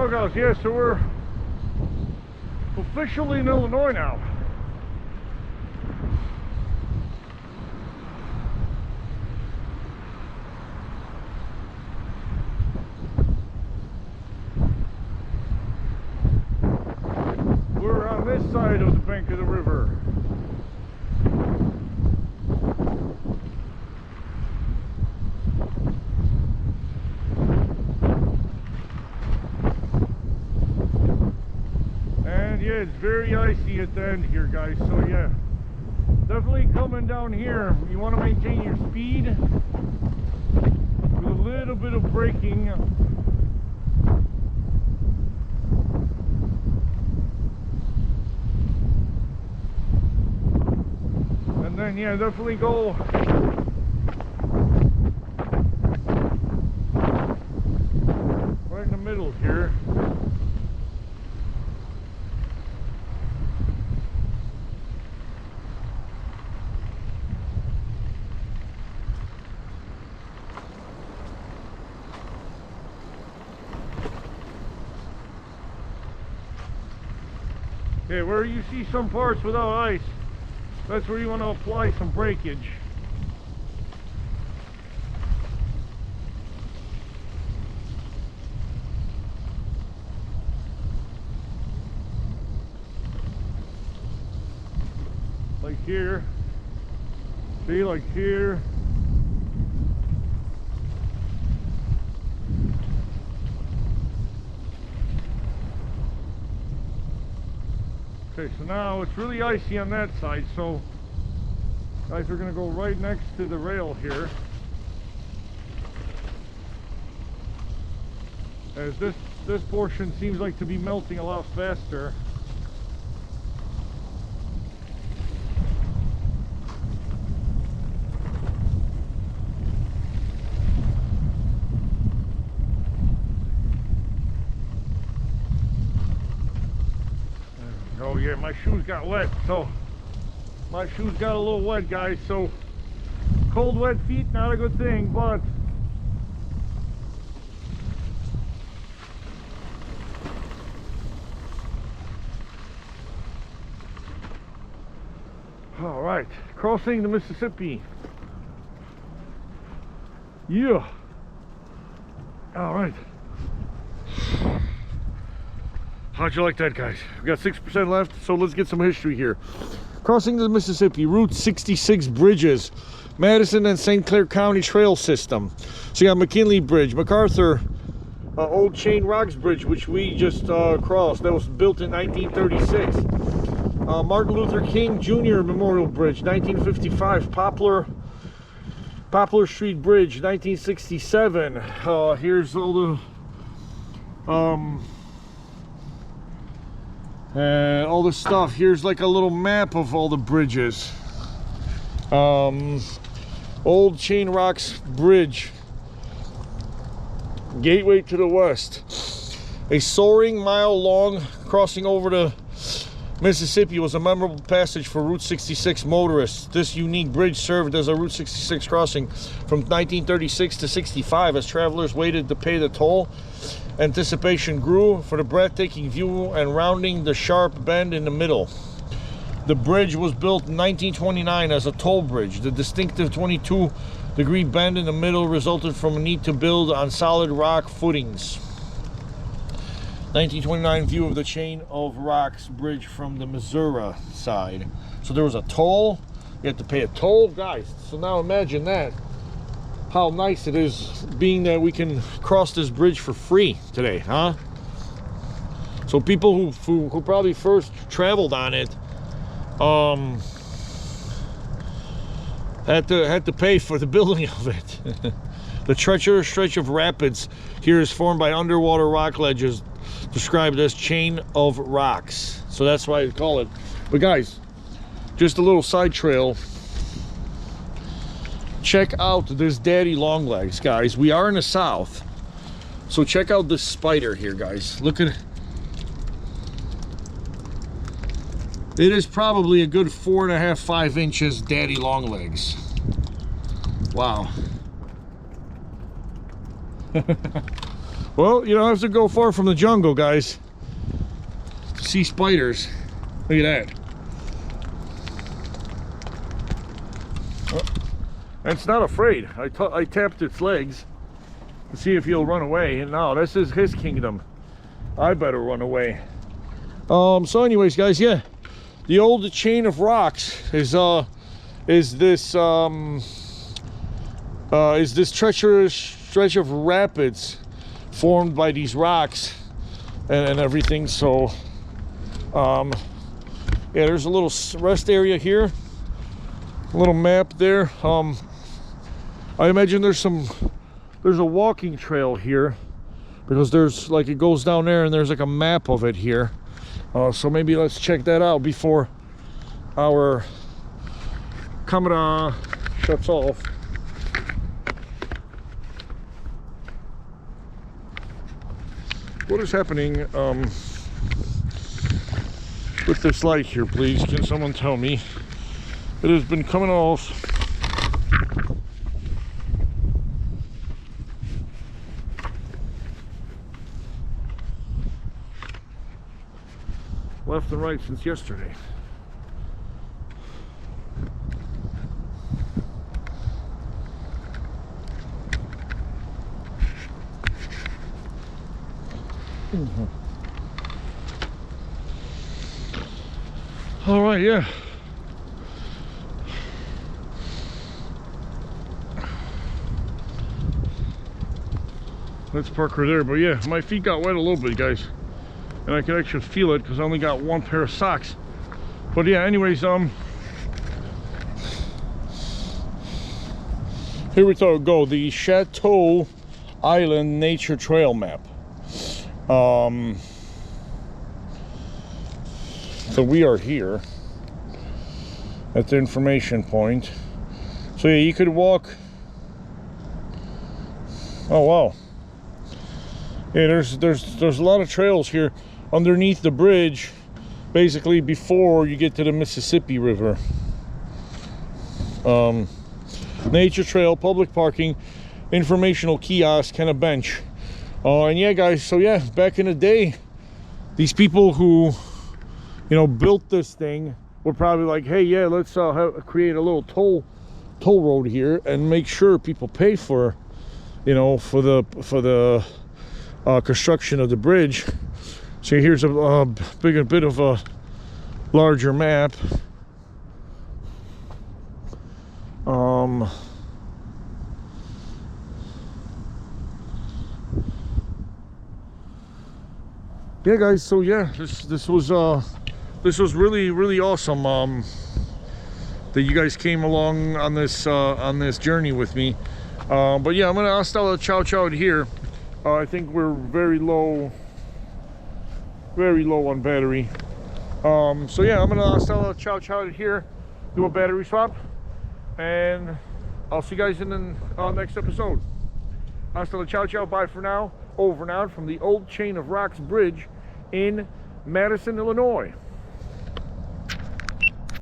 Well, guys, yeah, so we're officially in Illinois now. We're on this side of the bank of the river. And yeah, it's very icy at the end here, guys, so yeah, definitely coming down here, you want to maintain your speed with a little bit of braking. And then yeah, definitely go right in the middle here. Okay, where you see some parts without ice, that's where you want to apply some breakage. Like here. See, like here. Okay, so now it's really icy on that side, so guys, we're going to go right next to the rail here. As this portion seems like to be melting a lot faster. Oh yeah, my shoes got wet, so my shoes got a little wet, guys, so cold wet feet, not a good thing, but all right, crossing the Mississippi. Yeah. All right. How'd you like that, guys? We got 6% left, so let's get some history here. Crossing the Mississippi, Route 66 bridges, Madison and St. Clair County Trail System. So you got McKinley Bridge, MacArthur, Old Chain Rocks Bridge, which we just crossed. That was built in 1936. Martin Luther King Jr. Memorial Bridge, 1955. Poplar Street Bridge, 1967. Here's all the stuff. Here's like a little map of all the bridges. Old Chain Rocks Bridge, Gateway to the West. A soaring mile-long crossing over the Mississippi was a memorable passage for Route 66 motorists. This unique bridge served as a Route 66 crossing from 1936 to 65 as travelers waited to pay the toll. Anticipation grew for the breathtaking view and rounding the sharp bend in the middle. The bridge was built in 1929 as a toll bridge. The distinctive 22-degree bend in the middle resulted from a need to build on solid rock footings. 1929 view of the Chain of Rocks Bridge from the Missouri side. So there was a toll. You had to pay a toll, guys. So now imagine that. How nice it is being that we can cross this bridge for free today, huh? So people who probably first traveled on it had to pay for the building of it. The treacherous stretch of rapids here is formed by underwater rock ledges described as Chain of Rocks. So that's why I call it. But guys, just a little side trail. Check out this daddy long legs, guys. We are in the south, so check out this spider here, guys. Look at it. It is probably a good 4.5, 5 inches daddy long legs. Wow. Well, you don't have to go far from the jungle, guys, to see spiders. Look at that. Well, it's not afraid. I tapped its legs to see if he'll run away, and now this is his kingdom. I better run away. So anyways, guys, yeah, the old chain of rocks is this treacherous stretch of rapids formed by these rocks and everything. So yeah, there's a little rest area here, a little map there. I imagine there's a walking trail here, because there's like, it goes down there and there's like a map of it here. So maybe let's check that out before our camera shuts off. What is happening with this light here, please? Can someone tell me? It has been coming off. Left and right since yesterday. All right, yeah. Let's park her there. But yeah, my feet got wet a little bit, guys, and I can actually feel it because I only got one pair of socks. But yeah, anyways, here we go. The Chateau Island Nature Trail Map. So we are here at the information point. So yeah, you could walk. Oh wow. Yeah, there's a lot of trails here underneath the bridge, basically before you get to the Mississippi River. Nature trail, public parking, informational kiosk, and a bench. And yeah, guys, so yeah, back in the day, these people who, you know, built this thing were probably like, hey, yeah, let's create a little toll road here and make sure people pay for, you know, for the construction of the bridge. So here's a bit of a larger map. Yeah, guys, so yeah, this was really awesome that you guys came along on this journey with me. But yeah, I'm gonna hasta la ciao ciao here. I think we're very low on battery. So yeah, I'm gonna hasta la ciao ciao here, do a battery swap, and I'll see you guys in the next episode. Hasta la ciao ciao, bye for now. Over and out from the old Chain of Rocks Bridge in Madison, Illinois.